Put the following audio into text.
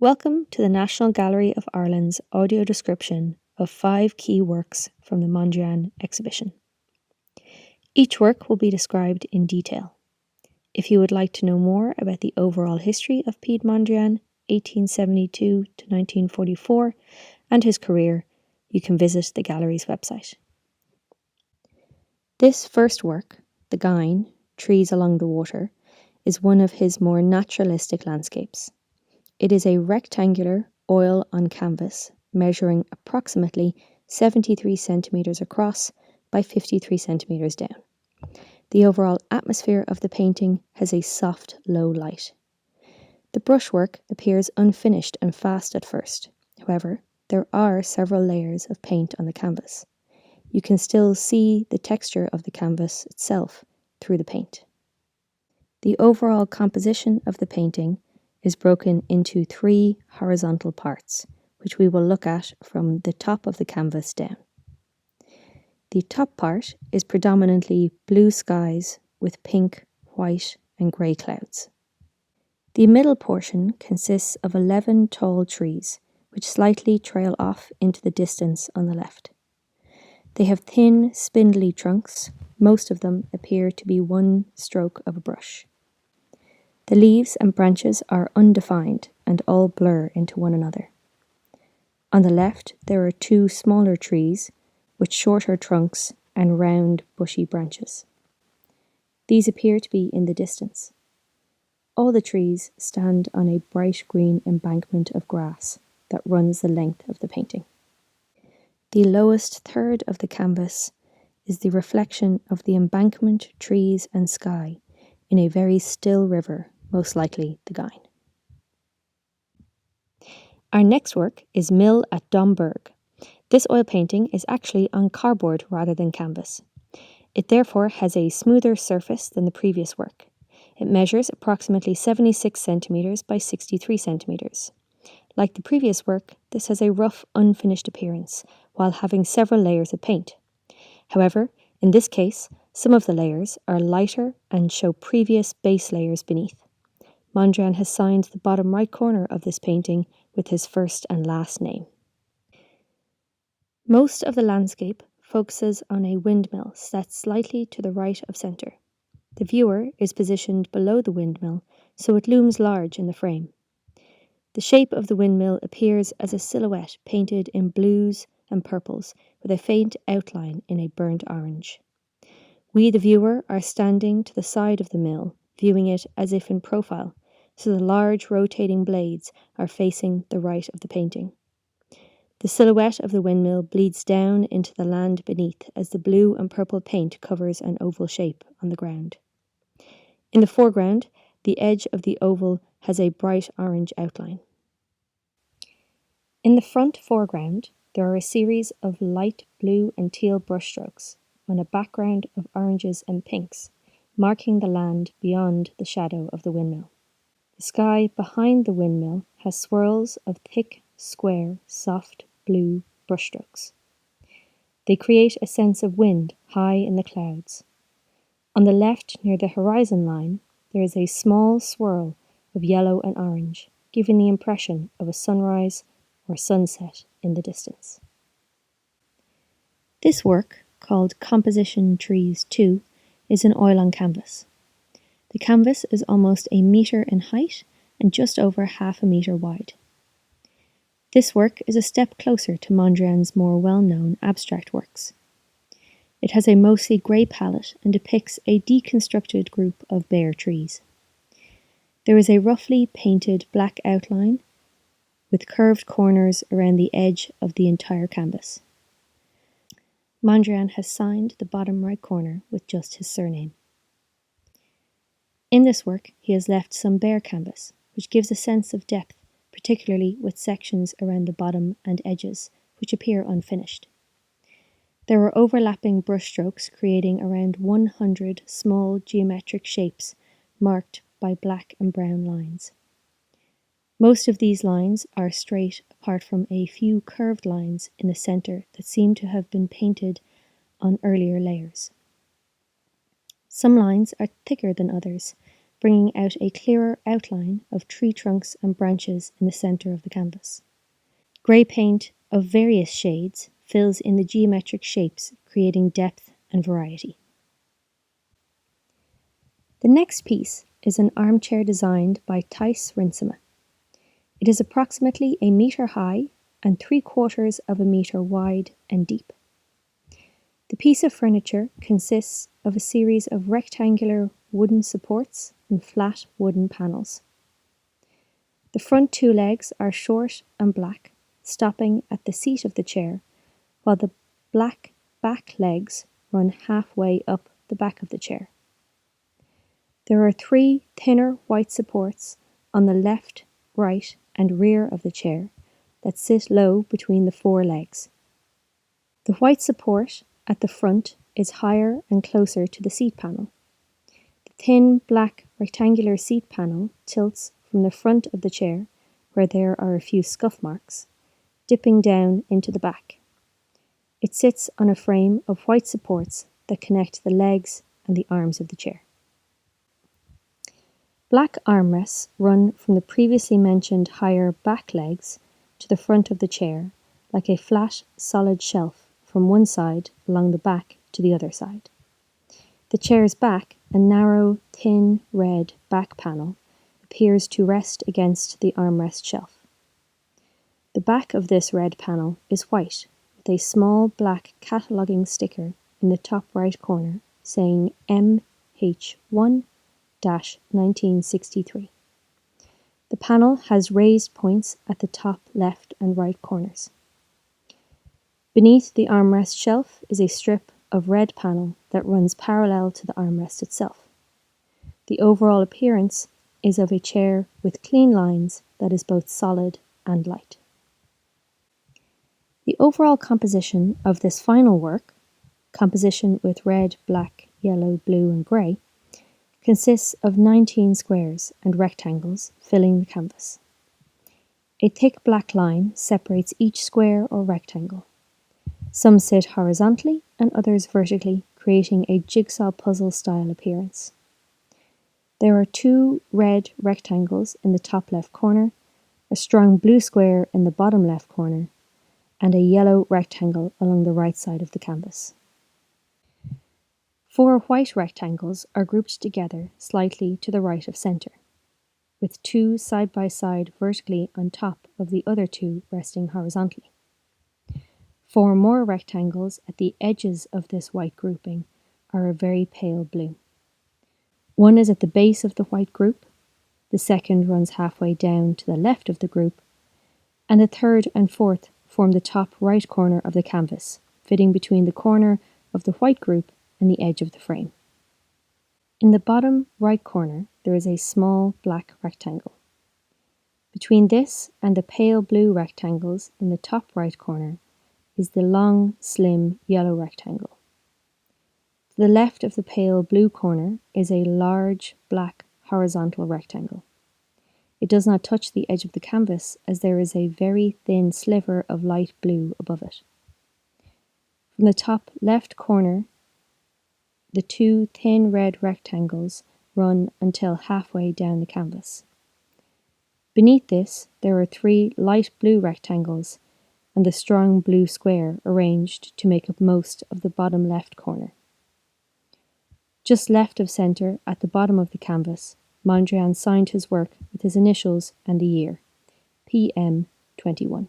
Welcome to the National Gallery of Ireland's audio description of 5 key works from the Mondrian exhibition. Each work will be described in detail. If you would like to know more about the overall history of Piet Mondrian, 1872 to 1944, and his career, you can visit the gallery's website. This first work, The Gyn, Trees Along the Water, is one of his more naturalistic landscapes. It is a rectangular oil on canvas measuring approximately 73 centimetres across by 53 centimetres down. The overall atmosphere of the painting has a soft, low light. The brushwork appears unfinished and fast at first. However, there are several layers of paint on the canvas. You can still see the texture of the canvas itself through the paint. The overall composition of the painting is broken into 3 horizontal parts, which we will look at from the top of the canvas down. The top part is predominantly blue skies with pink, white and grey clouds. The middle portion consists of 11 tall trees, which slightly trail off into the distance on the left. They have thin, spindly trunks. Most of them appear to be one stroke of a brush. The leaves and branches are undefined and all blur into one another. On the left, there are 2 smaller trees with shorter trunks and round, bushy branches. These appear to be in the distance. All the trees stand on a bright green embankment of grass that runs the length of the painting. The lowest third of the canvas is the reflection of the embankment, trees and sky in a very still river, most likely the Gyn. Our next work is Mill at Domburg. This oil painting is actually on cardboard rather than canvas. It therefore has a smoother surface than the previous work. It measures approximately 76 centimetres by 63 centimetres. Like the previous work, this has a rough, unfinished appearance, while having several layers of paint. However, in this case, some of the layers are lighter and show previous base layers beneath. Mondrian has signed the bottom right corner of this painting with his first and last name. Most of the landscape focuses on a windmill set slightly to the right of centre. The viewer is positioned below the windmill, so it looms large in the frame. The shape of the windmill appears as a silhouette painted in blues and purples with a faint outline in a burnt orange. We, the viewer, are standing to the side of the mill, viewing it as if in profile, so the large rotating blades are facing the right of the painting. The silhouette of the windmill bleeds down into the land beneath as the blue and purple paint covers an oval shape on the ground. In the foreground, the edge of the oval has a bright orange outline. In the front foreground, there are a series of light blue and teal brushstrokes on a background of oranges and pinks, marking the land beyond the shadow of the windmill. The sky behind the windmill has swirls of thick, square, soft blue brushstrokes. They create a sense of wind high in the clouds. On the left, near the horizon line, there is a small swirl of yellow and orange, giving the impression of a sunrise or sunset in the distance. This work, called Composition Trees 2, is an oil on canvas. The canvas is almost a metre in height and just over half a metre wide. This work is a step closer to Mondrian's more well-known abstract works. It has a mostly grey palette and depicts a deconstructed group of bare trees. There is a roughly painted black outline with curved corners around the edge of the entire canvas. Mondrian has signed the bottom right corner with just his surname. In this work, he has left some bare canvas, which gives a sense of depth, particularly with sections around the bottom and edges, which appear unfinished. There are overlapping brushstrokes creating around 100 small geometric shapes marked by black and brown lines. Most of these lines are straight apart from a few curved lines in the centre that seem to have been painted on earlier layers. Some lines are thicker than others, bringing out a clearer outline of tree trunks and branches in the centre of the canvas. Grey paint of various shades fills in the geometric shapes, creating depth and variety. The next piece is an armchair designed by Thijs Rinsema. It is approximately a metre high and 3/4 of a metre wide and deep. The piece of furniture consists of a series of rectangular wooden supports and flat wooden panels. The front two legs are short and black, stopping at the seat of the chair, while the black back legs run halfway up the back of the chair. There are 3 thinner white supports on the left, right, and rear of the chair that sit low between the 4 legs. The white support at the front is higher and closer to the seat panel. The thin black rectangular seat panel tilts from the front of the chair, where there are a few scuff marks, dipping down into the back. It sits on a frame of white supports that connect the legs and the arms of the chair. Black armrests run from the previously mentioned higher back legs to the front of the chair, like a flat, solid shelf from one side along the back to the other side. The chair's back, a narrow, thin, red back panel, appears to rest against the armrest shelf. The back of this red panel is white, with a small black cataloguing sticker in the top right corner saying MH1-1963. The panel has raised points at the top left and right corners. Beneath the armrest shelf is a strip of red panel that runs parallel to the armrest itself. The overall appearance is of a chair with clean lines that is both solid and light. The overall composition of this final work, composition with red, black, yellow, blue and grey, consists of 19 squares and rectangles filling the canvas. A thick black line separates each square or rectangle. Some sit horizontally and others vertically, creating a jigsaw puzzle style appearance. There are 2 red rectangles in the top left corner, a strong blue square in the bottom left corner, and a yellow rectangle along the right side of the canvas. 4 white rectangles are grouped together slightly to the right of centre, with 2 side by side vertically on top of the other 2 resting horizontally. 4 more rectangles at the edges of this white grouping are a very pale blue. One is at the base of the white group, the second runs halfway down to the left of the group, and the third and fourth form the top right corner of the canvas, fitting between the corner of the white group and the edge of the frame. In the bottom right corner, there is a small black rectangle. Between this and the pale blue rectangles in the top right corner is the long, slim yellow rectangle. To the left of the pale blue corner is a large black horizontal rectangle. It does not touch the edge of the canvas as there is a very thin sliver of light blue above it. From the top left corner, the 2 thin red rectangles run until halfway down the canvas. Beneath this, there are 3 light blue rectangles and the strong blue square arranged to make up most of the bottom left corner. Just left of centre, at the bottom of the canvas, Mondrian signed his work with his initials and the year, PM21.